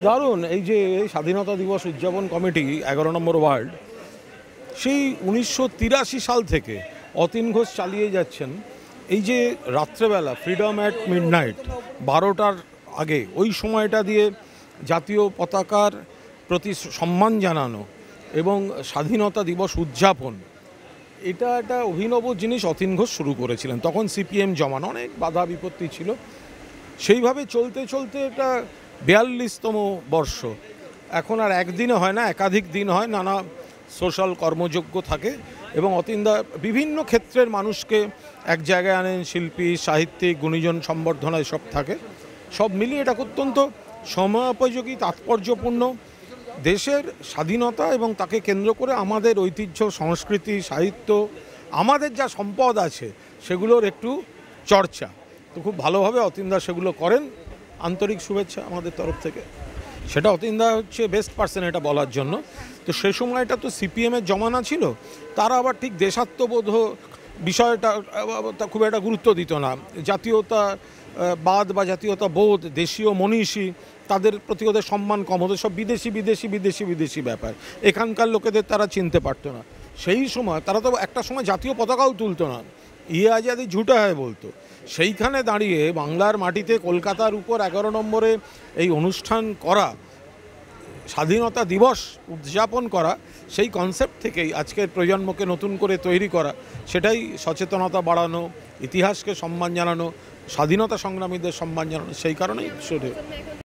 দারুণ। এই যে স্বাধীনতা দিবস উদযাপন কমিটি ১১ নম্বর ওয়ার্ড সেই ১৯৮৩ সাল থেকে অতীন ঘোষ চালিয়ে যাচ্ছেন। এই যে রাত্রেবেলা ফ্রিডম অ্যাট মিডনাইট ১২টার আগে ওই সময়টা দিয়ে জাতীয় পতাকার প্রতি সম্মান জানানো এবং স্বাধীনতা দিবস উদযাপন, এটা একটা অভিনব জিনিস অতীন ঘোষ শুরু করেছিলেন। তখন সিপিএম জমানো, অনেক বাধা বিপত্তি ছিল। সেইভাবে চলতে চলতে এটা ৪২তম বর্ষ। এখন আর একদিনে হয় না, একাধিক দিন হয়, নানা সোশ্যাল কর্মযজ্ঞ থাকে এবং অতীনদা বিভিন্ন ক্ষেত্রের মানুষকে এক জায়গায় আনেন, শিল্পী, সাহিত্যিক, গুণীজন সম্বর্ধনা এসব থাকে। সব মিলিয়ে এটা অত্যন্ত সময়োপযোগী, তাৎপর্যপূর্ণ। দেশের স্বাধীনতা এবং তাকে কেন্দ্র করে আমাদের ঐতিহ্য, সংস্কৃতি, সাহিত্য, আমাদের যা সম্পদ আছে সেগুলোর একটু চর্চা। তো খুব ভালোভাবে অতীনদা সেগুলো করেন। আন্তরিক শুভেচ্ছা আমাদের তরফ থেকে। সেটা অতীনদা হচ্ছে বেস্ট পার্সন এটা বলার জন্য। তো সেই সময়টা তো সিপিএমের জমানা ছিল, তারা আবার ঠিক দেশাত্মবোধ বিষয়টা খুব একটা গুরুত্ব দিত না। জাতীয়তা বাদ বা জাতীয়তা বোধ, দেশীয় মনীষী, তাদের প্রতি ওদের সম্মান কম হতো। সব বিদেশি বিদেশি বিদেশি বিদেশি ব্যাপার, এখানকার লোকেদের তারা চিনতে পারতো না। সেই সময় তারা তো একটা সময় জাতীয় পতাকাও তুলতো না, ইয়ে আজাদি ঝুটা হয় বলতো। সেইখানে দাঁড়িয়ে বাংলার মাটিতে কলকাতার উপর ১১ নম্বরে এই অনুষ্ঠান করা, স্বাধীনতা দিবস উদযাপন করা, সেই কনসেপ্ট থেকেই আজকের প্রজন্মকে নতুন করে তৈরি করা, সেটাই সচেতনতা বাড়ানো, ইতিহাসকে সম্মান জানানো, স্বাধীনতা সংগ্রামীদের সম্মান জানানো, সেই কারণেই শুরু।